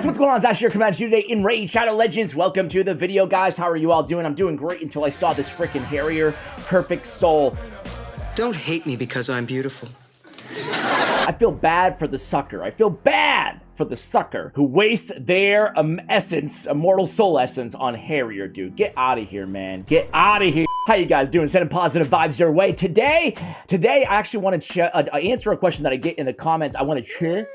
guys, what's going on? Zash here, coming at you today in Raid Shadow Legends. Welcome to the video, guys. How are you all doing? I'm doing great until I saw this freaking Harrier Perfect Soul. Don't hate me because I'm beautiful. I feel bad for the sucker. I feel bad for the sucker who wastes their essence, immortal soul essence on Harrier, dude. Get out of here, man. Get out of here. How you guys doing? Sending positive vibes your way. Today, I actually want to answer a question that I get in the comments. I want to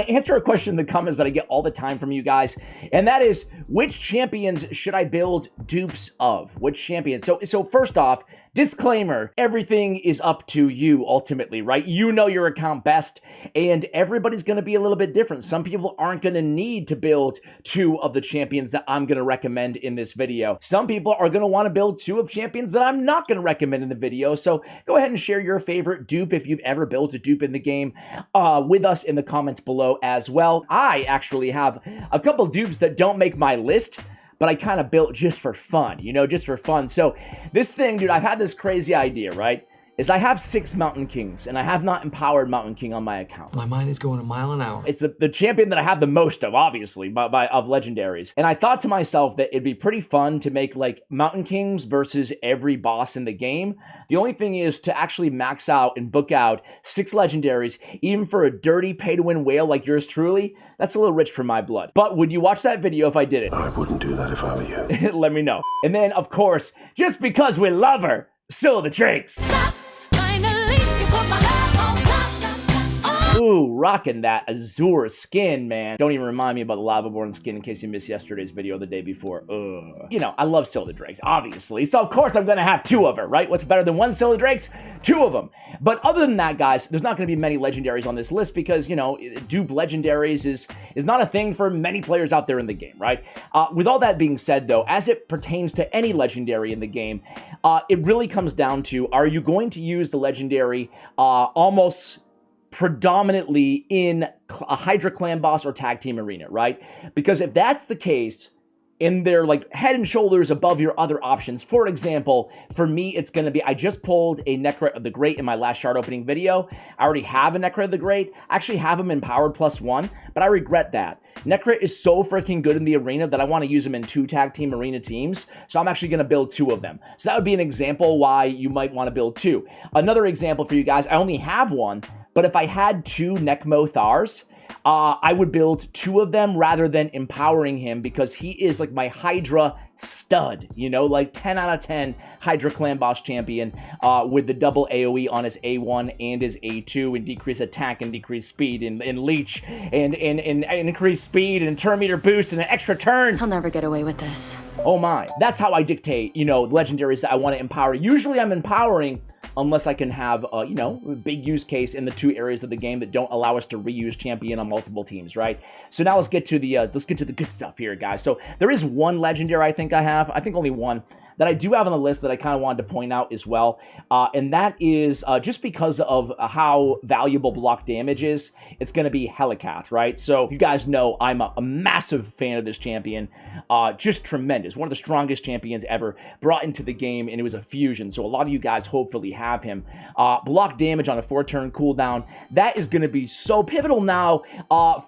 answer a question in the comments that I get all the time from you guys, and that is, which champions should I build dupes of? Which champions? So first off, disclaimer, everything is up to you ultimately, right? You know your account best, and everybody's going to be a little bit different. Some people aren't going to need to build two of the champions that I'm going to recommend in this video. Some people are going to want to build two of champions that I'm not going to recommend in the video. So go ahead and share your favorite dupe if you've ever built a dupe in the game with us in the comments below as well. I actually have a couple dupes that don't make my list, but I kind of built just for fun, you know, just for fun. So this thing, dude, I've had this crazy idea, right? Is I have 6 Mountain Kings, and I have not empowered Mountain King on my account. My mind is going a mile an hour. It's the champion that I have the most of, obviously, of legendaries. And I thought to myself that it'd be pretty fun to make, like, Mountain Kings versus every boss in the game. The only thing is to actually max out and book out 6 legendaries, even for a dirty pay-to-win whale like yours truly. That's a little rich for my blood. But would you watch that video if I did it? I wouldn't do that if I were you. Let me know. And then, of course, just because we love her, so the drinks. Ooh, rocking that Azure skin, man. Don't even remind me about the Lavaborn skin in case you missed yesterday's video or the day before. Ugh. You know, I love Scylla Drakes, obviously. So, of course, I'm going to have 2 of her, right? What's better than 1 Scylla Drakes? 2 of them. But other than that, guys, there's not going to be many legendaries on this list because, you know, dupe legendaries is not a thing for many players out there in the game, right? With all that being said, though, as it pertains to any legendary in the game, it really comes down to, are you going to use the legendary almost predominantly in a Hydra clan boss or tag team arena, right? Because if that's the case, and they're like head and shoulders above your other options. For example, for me, it's going to be, I just pulled a Necret of the Great in my last shard opening video. I already have a Necret of the Great. I actually have him empowered +1, but I regret that. Necret is so freaking good in the arena that I want to use him in 2 tag team arena teams, so I'm actually going to build 2 of them. So that would be an example why you might want to build 2. Another example for you guys, I only have 1, but if I had 2 Necmo Thars, I would build 2 of them rather than empowering him because he is like my Hydra stud, you know, like 10 out of 10 Hydra clan boss champion with the double AoE on his A1 and his A2 and decrease attack and decrease speed and leech and increase speed and turn meter boost and an extra turn. He'll never get away with this. Oh my. That's how I dictate, you know, legendaries that I want to empower. Usually I'm empowering unless I can have, you know, a big use case in the 2 areas of the game that don't allow us to reuse champion on multiple teams, right? So now let's get to the good stuff here, guys. So there is 1 legendary I think only 1, that I do have on the list that I kind of wanted to point out as well, and that is just because of how valuable block damage is, it's going to be Helicath, right? So you guys know I'm a massive fan of this champion, just tremendous, one of the strongest champions ever brought into the game, and it was a fusion, so a lot of you guys hopefully have him. Block damage on a 4-turn cooldown, that is going to be so pivotal now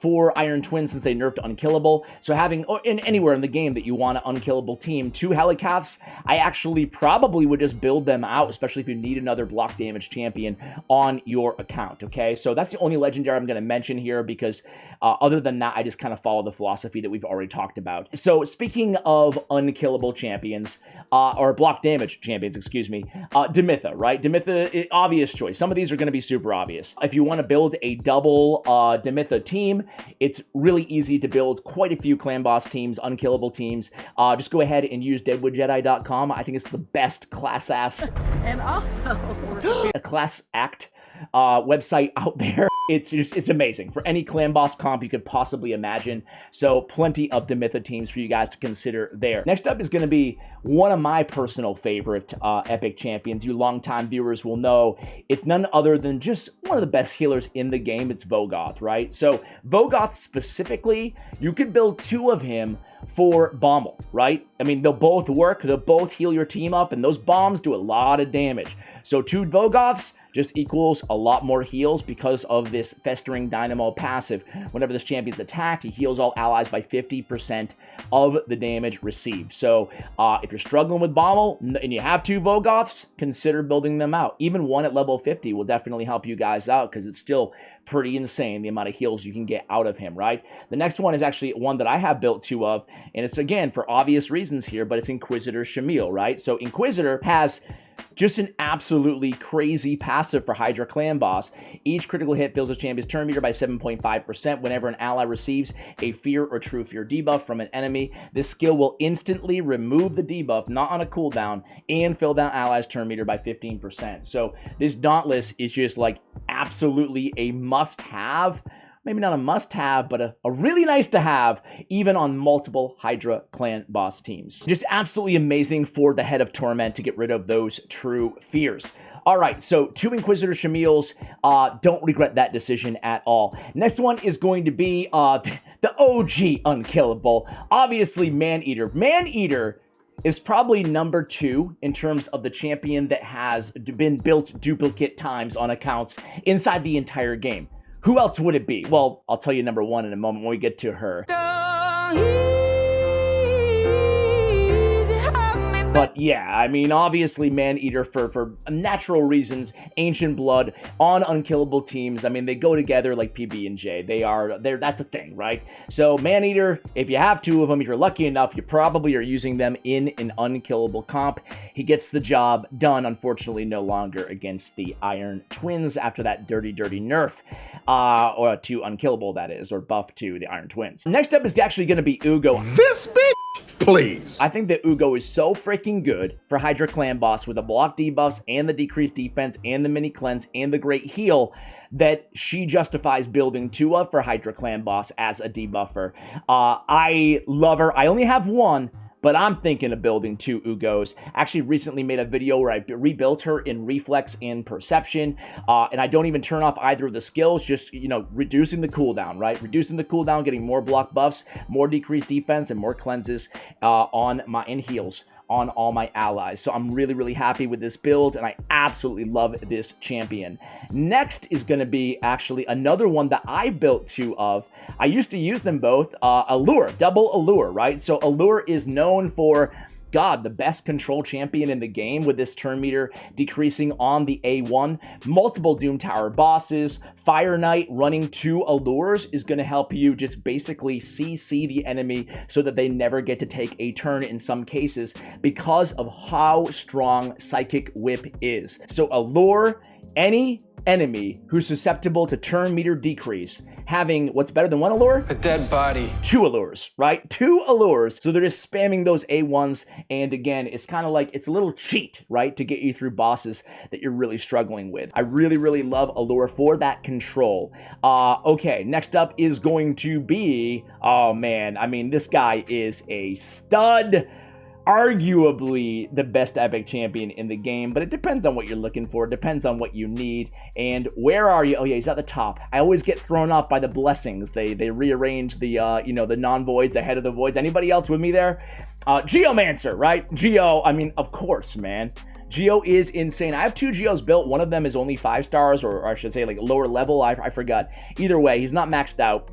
for Iron Twin since they nerfed Unkillable, so having, or in anywhere in the game that you want an unkillable team, 2 Helicaths, I actually probably would just build them out, especially if you need another block damage champion on your account, okay? So that's the only legendary I'm going to mention here because other than that, I just kind of follow the philosophy that we've already talked about. So speaking of unkillable champions, or block damage champions, excuse me, Demitha, right? Demitha, obvious choice. Some of these are going to be super obvious. If you want to build a double Demitha team, it's really easy to build quite a few clan boss teams, unkillable teams. Just go ahead and use deadwoodjedi.com. I think it's the best class ass and also a class act website out there. It's amazing for any clan boss comp you could possibly imagine. So plenty of Demitha teams for you guys to consider there. Next up is going to be one of my personal favorite epic champions. You longtime viewers will know it's none other than just one of the best healers in the game. It's Vogoth, right? So Vogoth specifically, you could build 2 of him for Bommel, right? I mean, they'll both work, they'll both heal your team up, and those bombs do a lot of damage. So 2 Vogoths, just equals a lot more heals because of this Festering Dynamo passive. Whenever this champion's attacked, he heals all allies by 50% of the damage received. So if you're struggling with Bommel and you have 2 Vogoths, consider building them out. Even one at level 50 will definitely help you guys out because it's still pretty insane the amount of heals you can get out of him, right? The next one is actually one that I have built 2 of, and it's again for obvious reasons here, but it's Inquisitor Shamil, right? So Inquisitor has just an absolutely crazy passive for Hydra Clan Boss. Each critical hit fills his champion's turn meter by 7.5% whenever an ally receives a Fear or True Fear debuff from an enemy. This skill will instantly remove the debuff, not on a cooldown, and fill down allies' turn meter by 15%. So this Dauntless is just like absolutely a must-have. Maybe not a must-have, but a really nice to have, even on multiple Hydra Clan Boss teams. Just absolutely amazing for the Head of Torment to get rid of those true fears. All right, so 2 Inquisitor Shamils, don't regret that decision at all. Next one is going to be the OG Unkillable. Obviously, Man-Eater. Man-Eater is probably number 2 in terms of the champion that has been built duplicate times on accounts inside the entire game. Who else would it be? Well, I'll tell you number 1 in a moment when we get to her. But yeah, I mean, obviously Man-Eater for natural reasons, Ancient Blood on unkillable teams. I mean, they go together like PB&J. That's a thing, right? So Man-Eater, if you have 2 of them, if you're lucky enough, you probably are using them in an unkillable comp. He gets the job done, unfortunately, no longer against the Iron Twins after that dirty nerf, or to unkillable, that is, or buff to the Iron Twins. Next up is actually going to be Hugo. This bitch, please. I think that Hugo is so freaking good for Hydra Clan Boss with the block debuffs and the decreased defense and the mini cleanse and the great heal that she justifies building 2 of for Hydra Clan Boss as a debuffer. I love her. I only have 1, but I'm thinking of building 2 Hugos. Actually recently made a video where I rebuilt her in Reflex and Perception, and I don't even turn off either of the skills, just, you know, reducing the cooldown, right? Reducing the cooldown, getting more block buffs, more decreased defense, and more cleanses and heals on all my allies. So I'm really happy with this build, and I absolutely love this champion. Next is going to be actually another one that I built 2 of. I used to use them both, Allure, double Allure, right? So Allure is known for, God, the best control champion in the game with this turn meter decreasing on the A1. Multiple Doom Tower bosses. Fire Knight running 2 Allures is going to help you just basically CC the enemy so that they never get to take a turn in some cases because of how strong Psychic Whip is. So Allure, any enemy who's susceptible to turn meter decrease, having what's better than 1 Allure? A dead body. 2 Allures, right? 2 Allures. So they're just spamming those A1s. And again, it's kind of like, it's a little cheat, right? To get you through bosses that you're really struggling with. I really love Allure for that control. Okay, next up is going to be, oh man, I mean, this guy is a stud. Arguably the best epic champion in the game, but it depends on what you're looking for. It depends on what you need. And where are you? Oh yeah, he's at the top. I always get thrown off by the blessings. They rearrange the you know, the non-voids ahead of the voids. Anybody else with me there? Geomancer, right? Geo, I mean, of course, man. Geo is insane. I have 2 Geos built. One of them is only 5 stars, or I should say like lower level. I forgot. Either way, he's not maxed out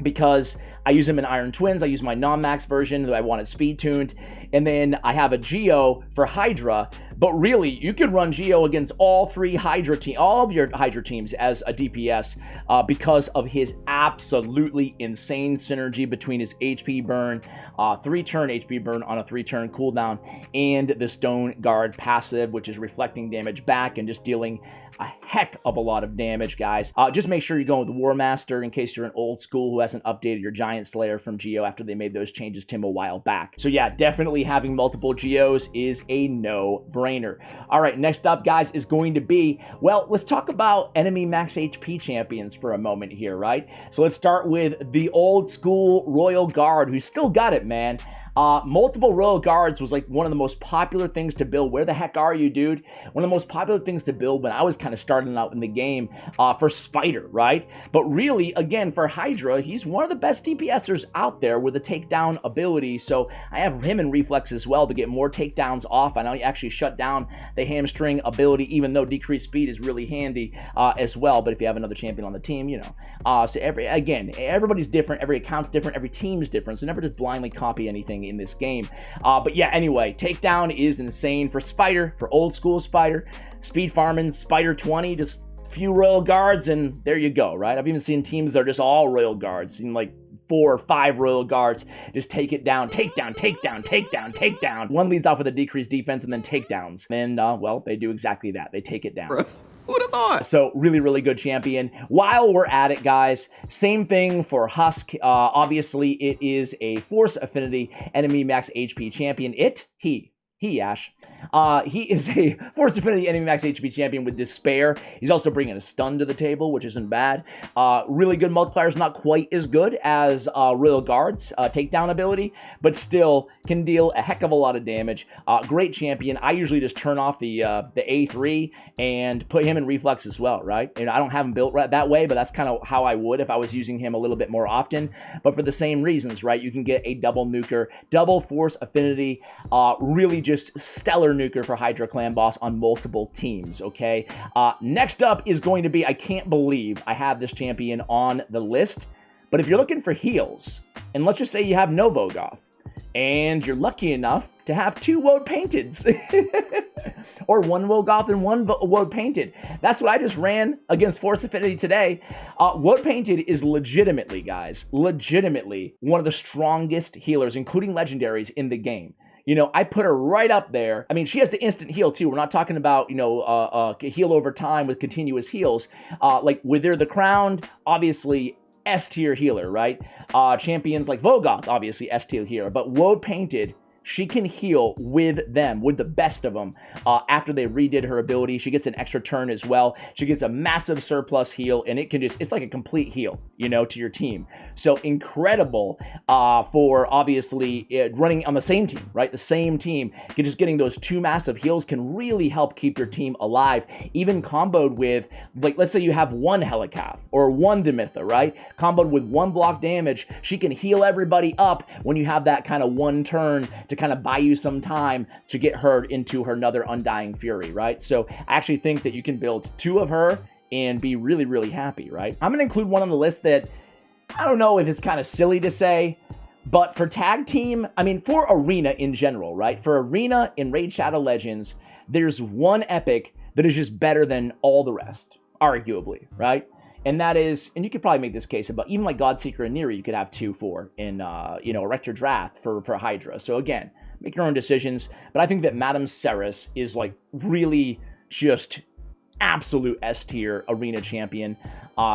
because I use him in Iron Twins. I use my non-max version that I wanted speed tuned. And then I have a Geo for Hydra. But really, you can run Geo against all of your Hydra teams as a DPS because of his absolutely insane synergy between his HP burn, 3-turn HP burn on a 3-turn cooldown, and the Stone Guard passive, which is reflecting damage back and just dealing a heck of a lot of damage, guys. Just make sure you're going with War Master in case you're an old school who hasn't updated your Giant Slayer from Geo after they made those changes to him a while back. So yeah, definitely having multiple Geos is a no-brainer. All right, next up, guys, is going to be, well, let's talk about enemy max HP champions for a moment here, right? So let's start with the old school Royal Guard, who's still got it, man. Multiple Royal Guards was like one of the most popular things to build. Where the heck are you, dude? One of the most popular things to build when I was kind of starting out in the game for Spider, right? But really, again, for Hydra, he's one of the best DPSers out there with a takedown ability. So I have him in Reflex as well to get more takedowns off. I know he actually shut down the hamstring ability, even though decreased speed is really handy as well. But if you have another champion on the team, you know. So everybody's different. Every account's different. Every team's different. So never just blindly copy anything in this game. But yeah, anyway, takedown is insane for Spider, for old school Spider. Speed farming, Spider 20, just few Royal Guards, and there you go, right? I've even seen teams that are just all Royal Guards, seen like 4 or 5 Royal Guards, just take it down, takedown, takedown, takedown, takedown. One leads off with a decreased defense and then takedowns. And, well, they do exactly that. They take it down. Who'd have thought? So really, really good champion. While we're at it, guys, same thing for Husk. Obviously, it is a Force Affinity enemy max HP champion. He, Ash. He is a Force Affinity enemy max HP champion with Despair. He's also bringing a stun to the table, which isn't bad. Really good multipliers, not quite as good as Royal Guard's takedown ability, but still can deal a heck of a lot of damage. Great champion. I usually just turn off the A3 and put him in Reflex as well, right? And I don't have him built right that way, but that's kind of how I would if I was using him a little bit more often. But for the same reasons, right? You can get a double nuker, double Force Affinity, really just stellar nuker for Hydra Clan Boss on multiple teams, okay? Next up is going to be, I can't believe I have this champion on the list, but if you're looking for heals, and let's just say you have no Vogoth, and you're lucky enough to have 2 Woad Painteds, or 1 Vogoth and 1 Woad Painted. That's what I just ran against Force Affinity today. Woad Painted is legitimately, guys, legitimately one of the strongest healers, including legendaries, in the game. You know, I put her right up there. I mean, she has the instant heal, too. We're not talking about, you know, heal over time with continuous heals. Like, Wither the Crowned, obviously, S-tier healer, right? Champions like Vogoth, obviously, S-tier healer. But Woad Painted, she can heal with them, with the best of them. After they redid her ability, she gets an extra turn as well. She gets a massive surplus heal, and it can just, it's like a complete heal, you know, to your team. So incredible for obviously running on the same team, right? The same team. Just getting those 2 massive heals can really help keep your team alive. Even comboed with, like, let's say you have 1 Helicath or 1 Demitha, right? Comboed with 1 block damage, she can heal everybody up when you have that kind of 1 turn to kind of buy you some time to get her into her another Undying Fury, right? So I actually think that you can build 2 of her and be really, really happy, right? I'm going to include one on the list that I don't know if it's kind of silly to say, but for tag team, I mean, for arena in general, right? For arena in Raid Shadow Legends, there's 1 epic that is just better than all the rest, arguably, right? And that is, and you could probably make this case about even like Godseeker and Neri, you could have 2 for in, you know, Erector Draft for Hydra. So again, make your own decisions. But I think that Madame Ceres is like really just absolute S-tier arena champion.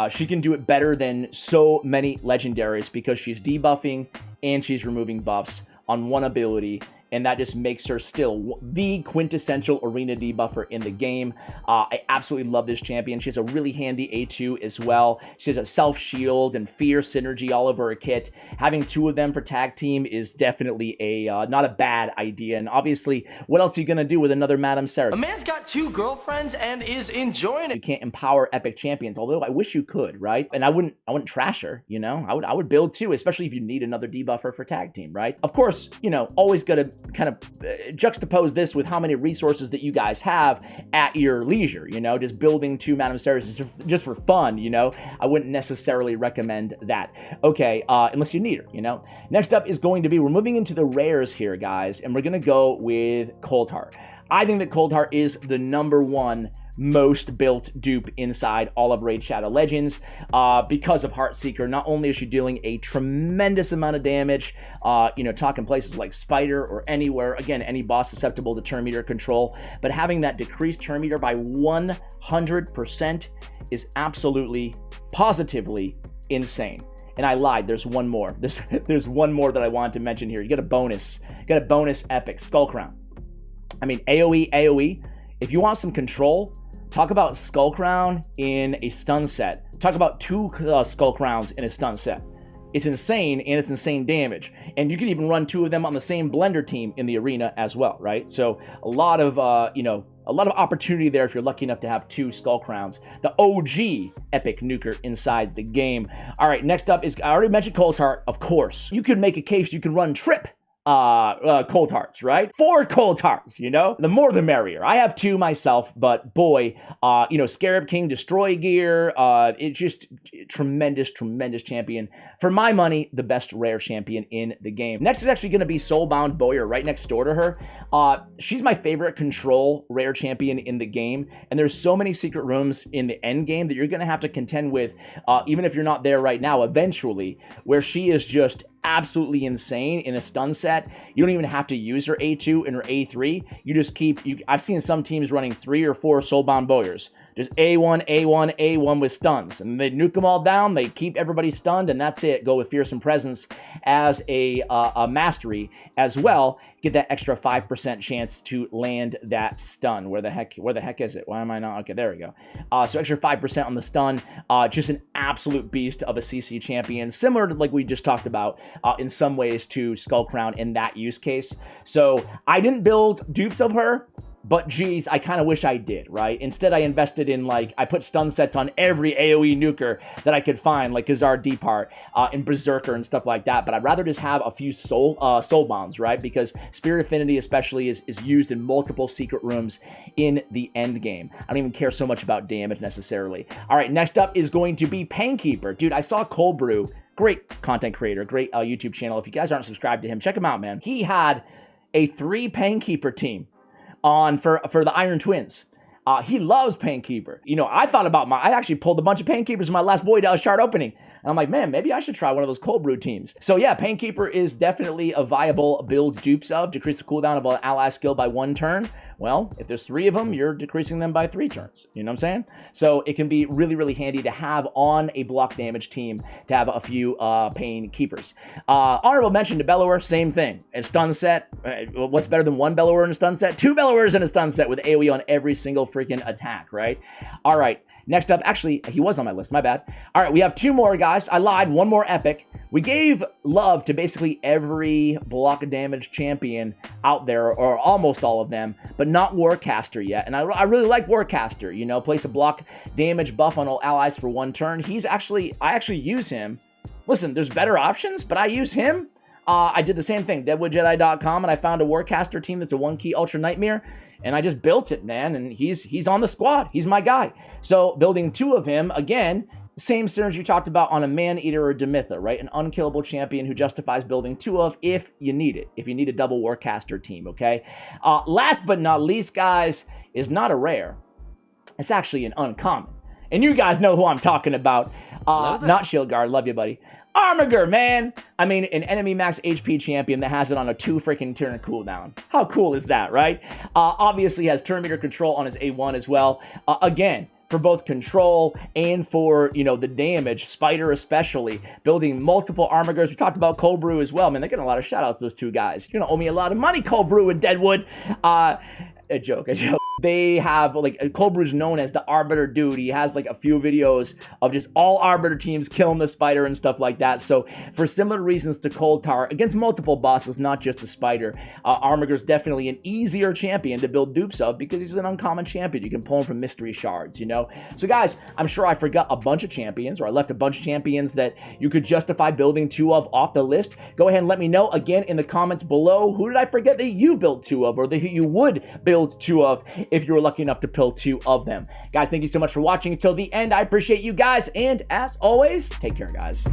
She can do it better than so many legendaries because she's debuffing and she's removing buffs on 1 ability. And that just makes her still the quintessential arena debuffer in the game. I absolutely love this champion. She has a really handy A2 as well. She has a self-shield and fear synergy all over her kit. Having 2 of them for tag team is definitely a not a bad idea. And obviously, what else are you going to do with another Madame Ceres? A man's got 2 girlfriends and is enjoying it. You can't empower epic champions, although I wish you could, right? And I wouldn't trash her, you know? I would build 2, especially if you need another debuffer for tag team, right? Of course, you know, always got to kind of juxtapose this with how many resources that you guys have at your leisure, you know, just building 2 Madame Ceres just for fun, you know. I wouldn't necessarily recommend that. Okay, unless you need her, you know. Next up is going to be, we're moving into the rares here, guys, and we're going to go with Coldheart. I think that Coldheart is the #1 most built dupe inside all of Raid Shadow Legends because of Heartseeker. Not only is she dealing a tremendous amount of damage, you know, talking places like Spider or anywhere, again, any boss susceptible to turn meter control, but having that decreased turn meter by 100% is absolutely, positively insane. And I lied, there's 1 more. There's 1 more that I wanted to mention here. You get a bonus epic, Skull Crown. I mean, AoE, if you want some control, talk about Skull Crown in a stun set. Talk about 2 Skull Crowns in a stun set. It's insane, and it's insane damage. And you can even run 2 of them on the same blender team in the arena as well, right? So a lot of, a lot of opportunity there if you're lucky enough to have 2 Skull Crowns. The OG epic nuker inside the game. All right, next up is, I already mentioned Cold Heart, of course. You could make a case you can run Trip Cold Hearts, right? 4 Cold Hearts, you know? The more the merrier. I have 2 myself, but boy, Scarab King Destroy Gear, it's just tremendous champion. For my money, the best rare champion in the game. Next is actually going to be Soulbound Bowyer, right next door to her. She's my favorite control rare champion in the game, and there's so many secret rooms in the end game that you're going to have to contend with, even if you're not there right now, eventually, where she is just absolutely insane in a stun set. You don't even have to use her A2 and her A3. You just keep, I've seen some teams running 3 or 4 Soulbound Bowyers. Just A1, A1, A1 with stuns. And they nuke them all down, they keep everybody stunned, and that's it. Go with Fearsome Presence as a mastery as well. Get that extra 5% chance to land that stun. Where the heck is it? Why am I not? Okay, there we go. So extra 5% on the stun. Just an absolute beast of a CC champion. Similar to like we just talked about in some ways to Skull Crown in that use case. So I didn't build dupes of her, but geez, I kind of wish I did, right? Instead, I invested in, like, I put stun sets on every AoE nuker that I could find, like Gazar Depart and Berserker and stuff like that. But I'd rather just have a few soul bonds, right? Because Spirit Affinity especially is used in multiple secret rooms in the end game. I don't even care so much about damage necessarily. All right, next up is going to be Painkeeper. Dude, I saw Cold Brew, great content creator, great YouTube channel. If you guys aren't subscribed to him, check him out, man. He had a 3 Painkeeper team for the Iron Twins. He loves Painkeeper. You know, I actually pulled a bunch of Painkeepers in my last Void chart opening. And I'm like, man, maybe I should try one of those Cold Brew teams. So yeah, Painkeeper is definitely a viable build dupes of. Decrease the cooldown of an ally skill by 1 turn. Well, if there's 3 of them, you're decreasing them by 3 turns. You know what I'm saying? So it can be really handy to have on a block damage team to have a few Painkeepers. Honorable mention to Bellower, same thing. A stun set. What's better than 1 Bellower in a stun set? 2 Bellowers in a stun set with AoE on every single freaking attack, right? All right. Next up, actually, he was on my list, my bad. All right, we have 2 more, guys. I lied, 1 more epic. We gave love to basically every block damage champion out there, or almost all of them, but not Warcaster yet. And I really like Warcaster, you know, place a block damage buff on all allies for 1 turn. I actually use him. Listen, there's better options, but I use him. I did the same thing, deadwoodjedi.com, and I found a Warcaster team that's a 1-key Ultra Nightmare, and I just built it, man, and he's on the squad. He's my guy. So building 2 of him, again, same synergy you talked about on a Man-Eater or Demitha, right? An unkillable champion who justifies building 2 of if you need it, if you need a double Warcaster team, okay? Last but not least, guys, is not a rare. It's actually an uncommon. And you guys know who I'm talking about. Not Shield Guard, love you, buddy. Armiger, man! I mean, an enemy max HP champion that has it on a 2 freaking turn cooldown. How cool is that, right? Obviously has turn meter control on his A1 as well. Again, for both control and for, you know, the damage, Spider especially, building multiple Armigers. We talked about Cold Brew as well. Man, they're getting a lot of shout outs, those 2 guys. You're gonna owe me a lot of money, Cold Brew and Deadwood. A joke. They have, like, Cold Brew's known as the Arbiter dude. He has, like, a few videos of just all Arbiter teams killing the Spider and stuff like that. So, for similar reasons to Cold Tar, against multiple bosses, not just the Spider, Armiger's definitely an easier champion to build dupes of because he's an uncommon champion. You can pull him from mystery shards, you know? So, guys, I'm sure I forgot a bunch of champions, or I left a bunch of champions that you could justify building 2 of off the list. Go ahead and let me know, again, in the comments below, who did I forget that you built 2 of, or that you would build 2 of if you were lucky enough to pull 2 of them. Guys, thank you so much for watching until the end. I appreciate you guys, and as always, take care, guys.